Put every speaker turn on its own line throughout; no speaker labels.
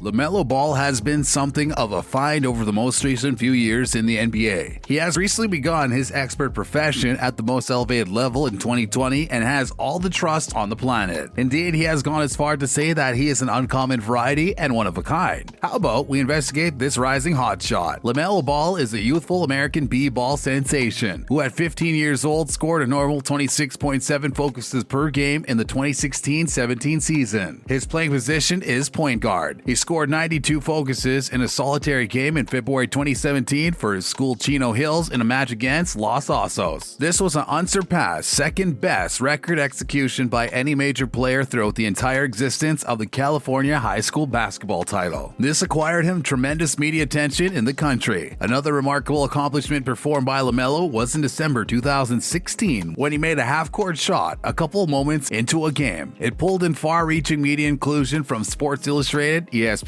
LaMelo Ball has been something of a find over the most recent few years in the NBA. He has recently begun his expert profession at the most elevated level in 2020 and has all the trust on the planet. Indeed, he has gone as far to say that he is an uncommon variety and one of a kind. How about we investigate this rising hotshot? LaMelo Ball is a youthful American b-ball sensation who at 15 years old scored a normal 26.7 focuses per game in the 2016-17 season. His playing position is point guard. He scored 92 focuses in a solitary game in February 2017 for his school Chino Hills in a match against Los Osos. This was an unsurpassed second-best record execution by any major player throughout the entire existence of the California high school basketball title. This acquired him tremendous media attention in the country. Another remarkable accomplishment performed by LaMelo was in December 2016 when he made a half-court shot a couple moments into a game. It pulled in far-reaching media inclusion from Sports Illustrated, ESPN,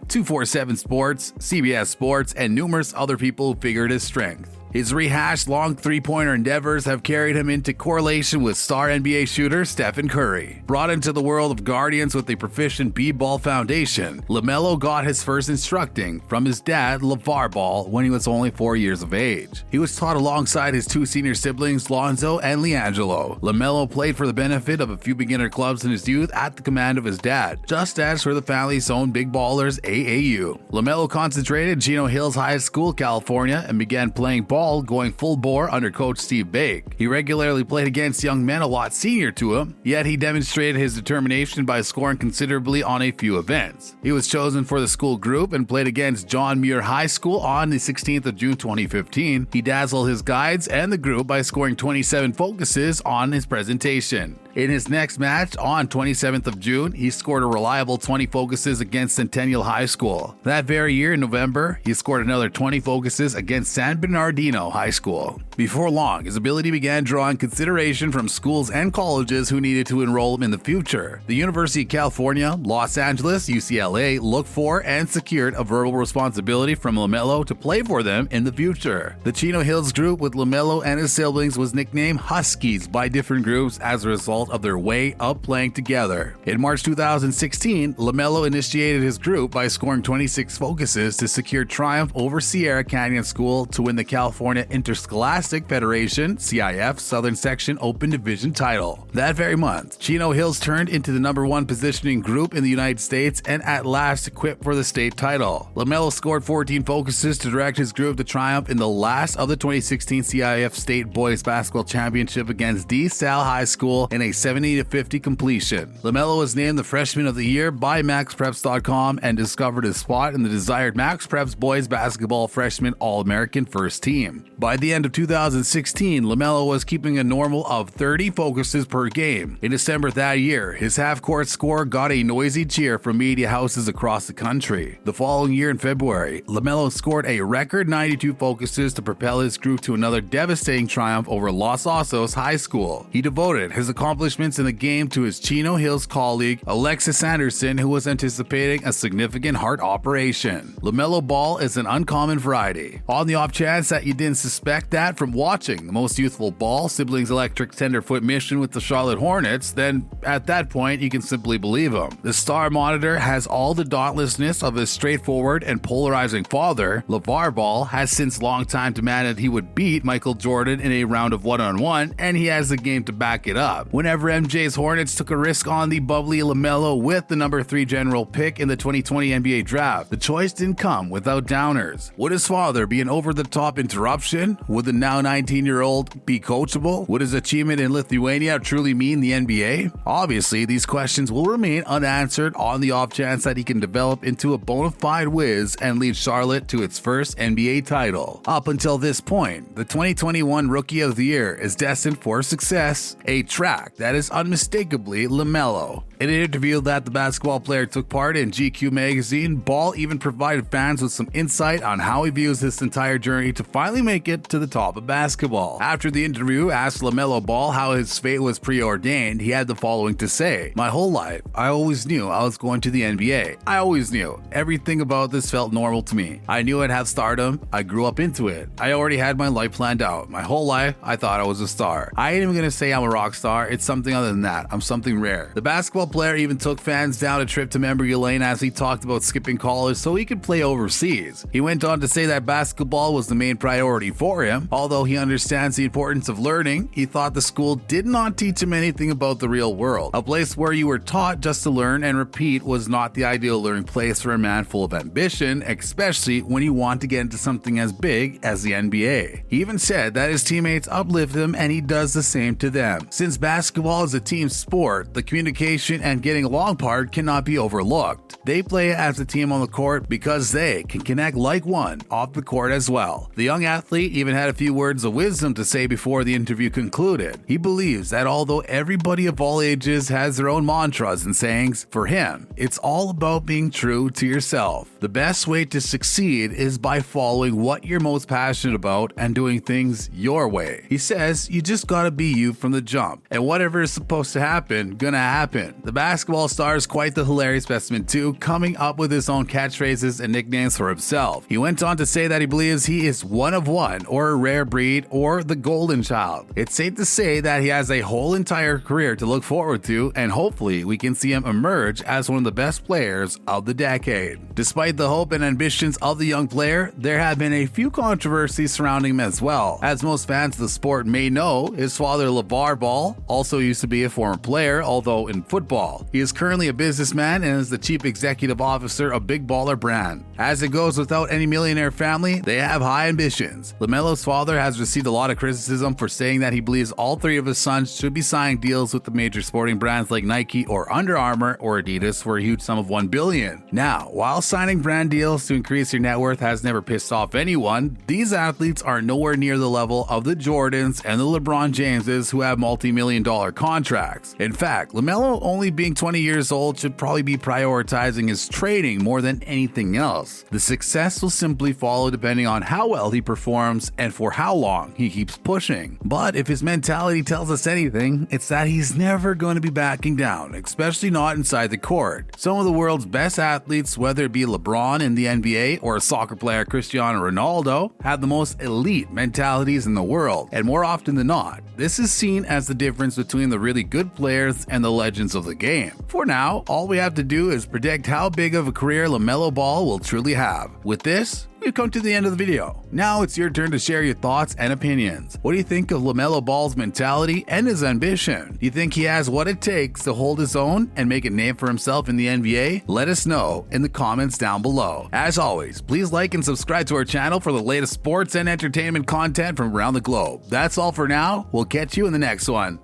247 Sports, CBS Sports, and numerous other people who figured his strength. His rehashed long three-pointer endeavors have carried him into correlation with star NBA shooter Stephen Curry. Brought into the world of Guardians with a proficient b-ball foundation, LaMelo got his first instructing from his dad, LaVar Ball, when he was only 4 years of age. He was taught alongside his two senior siblings, Lonzo and LiAngelo. LaMelo played for the benefit of a few beginner clubs in his youth at the command of his dad, just as for the family's own Big Ballers AAU. LaMelo concentrated in Chino Hills High School, California, and began playing ball going full bore under coach Steve Bake. He regularly played against young men a lot senior to him, yet he demonstrated his determination by scoring considerably on a few events. He was chosen for the school group and played against John Muir High School on the 16th of June 2015. He dazzled his guides and the group by scoring 27 focuses on his presentation. In his next match on 27th of June, he scored a reliable 20 focuses against Centennial High School. That very year in November, he scored another 20 focuses against San Bernardino High School. Before long, his ability began drawing consideration from schools and colleges who needed to enroll him in the future. The University of California, Los Angeles, UCLA looked for and secured a verbal responsibility from LaMelo to play for them in the future. The Chino Hills group with LaMelo and his siblings was nicknamed Huskies by different groups as a result of their way of playing together. In March 2016, LaMelo initiated his group by scoring 26 focuses to secure triumph over Sierra Canyon School to win the California Interscholastic Federation (CIF) Southern Section Open Division title. That very month, Chino Hills turned into the #1 positioning group in the United States and at last equipped for the state title. LaMelo scored 14 focuses to direct his group to triumph in the last of the 2016 CIF State Boys Basketball Championship against DeSalle High School in a 70-50 completion. LaMelo was named the Freshman of the Year by MaxPreps.com and discovered his spot in the desired Max Preps Boys Basketball Freshman All-American First Team. By the end of 2016, LaMelo was keeping a normal of 30 focuses per game. In December that year, his half-court score got a noisy cheer from media houses across the country. The following year in February, LaMelo scored a record 92 focuses to propel his group to another devastating triumph over Los Osos High School. He devoted his accomplishments in the game to his Chino Hills colleague, Alexis Anderson, who was anticipating a significant heart operation. LaMelo Ball is an uncommon variety. On the off chance that you didn't suspect that from watching the most youthful Ball siblings electric tenderfoot mission with the Charlotte Hornets, then at that point you can simply believe him. The Star Monitor has all the dauntlessness of his straightforward and polarizing father. LaVar Ball has since long time demanded he would beat Michael Jordan in a round of one-on-one, and he has the game to back it up. Whenever MJ's Hornets took a risk on the bubbly LaMelo with the #3 general pick in the 2020 NBA draft, the choice didn't come without downers. Would his father be an over-the-top interruption? Would the now 19-year-old be coachable? Would his achievement in Lithuania truly mean the NBA? Obviously, these questions will remain unanswered on the off chance that he can develop into a bona fide whiz and lead Charlotte to its first NBA title. Up until this point, the 2021 Rookie of the Year is destined for success, a track that is unmistakably LaMelo. In an interview that the basketball player took part in GQ magazine, Ball even provided fans with some insight on how he views this entire journey to finally make it to the top of basketball. After the interview asked LaMelo Ball how his fate was preordained, he had the following to say: "My whole life, I always knew I was going to the NBA. I always knew. Everything about this felt normal to me. I knew I'd have stardom. I grew up into it. I already had my life planned out. My whole life, I thought I was a star. I ain't even gonna say I'm a rock star. It's something other than that. I'm something rare." The basketball player even took fans down a trip to memory lane as he talked about skipping college so he could play overseas. He went on to say that basketball was the main priority for him. Although he understands the importance of learning, he thought the school did not teach him anything about the real world. A place where you were taught just to learn and repeat was not the ideal learning place for a man full of ambition, especially when you want to get into something as big as the NBA. He even said that his teammates uplift him and he does the same to them. Since basketball is a team sport, the communication and getting along part cannot be overlooked. They play as a team on the court because they can connect like one off the court as well. The young athlete even had a few words of wisdom to say before the interview concluded. He believes that although everybody of all ages has their own mantras and sayings, for him, it's all about being true to yourself. The best way to succeed is by following what you're most passionate about and doing things your way. He says you just gotta be you from the jump, and whatever is supposed to happen, gonna happen. The basketball star is quite the hilarious specimen too, coming up with his own catchphrases and nicknames for himself. He went on to say that he believes he is one of one, or a rare breed, or the golden child. It's safe to say that he has a whole entire career to look forward to, and hopefully we can see him emerge as one of the best players of the decade. Despite the hope and ambitions of the young player, there have been a few controversies surrounding him as well. As most fans of the sport may know, his father LaVar Ball also used to be a former player, although in football. He is currently a businessman and is the chief executive officer of Big Baller brand. As it goes without any millionaire family, they have high ambitions. LaMelo's father has received a lot of criticism for saying that he believes all three of his sons should be signing deals with the major sporting brands like Nike or Under Armour or Adidas for a huge sum of $1 billion. Now, while signing brand deals to increase your net worth has never pissed off anyone, these athletes are nowhere near the level of the Jordans and the LeBron Jameses who have multi-million-dollar contracts. In fact, LaMelo, only being 20 years old, should probably be prioritizing his training more than anything else. The success will simply follow depending on how well he performs and for how long he keeps pushing. But if his mentality tells us anything, it's that he's never going to be backing down, especially not inside the court. Some of the world's best athletes, whether it be LeBron in the NBA or a soccer player Cristiano Ronaldo, have the most elite mentalities in the world, and more often than not, this is seen as the difference between the really good players and the legends of the game. For now, all we have to do is predict how big of a career LaMelo Ball will truly have. With this, we've come to the end of the video. Now it's your turn to share your thoughts and opinions. What do you think of LaMelo Ball's mentality and his ambition? Do you think he has what it takes to hold his own and make a name for himself in the NBA? Let us know in the comments down below. As always, please like and subscribe to our channel for the latest sports and entertainment content from around the globe. That's all for now. We'll catch you in the next one.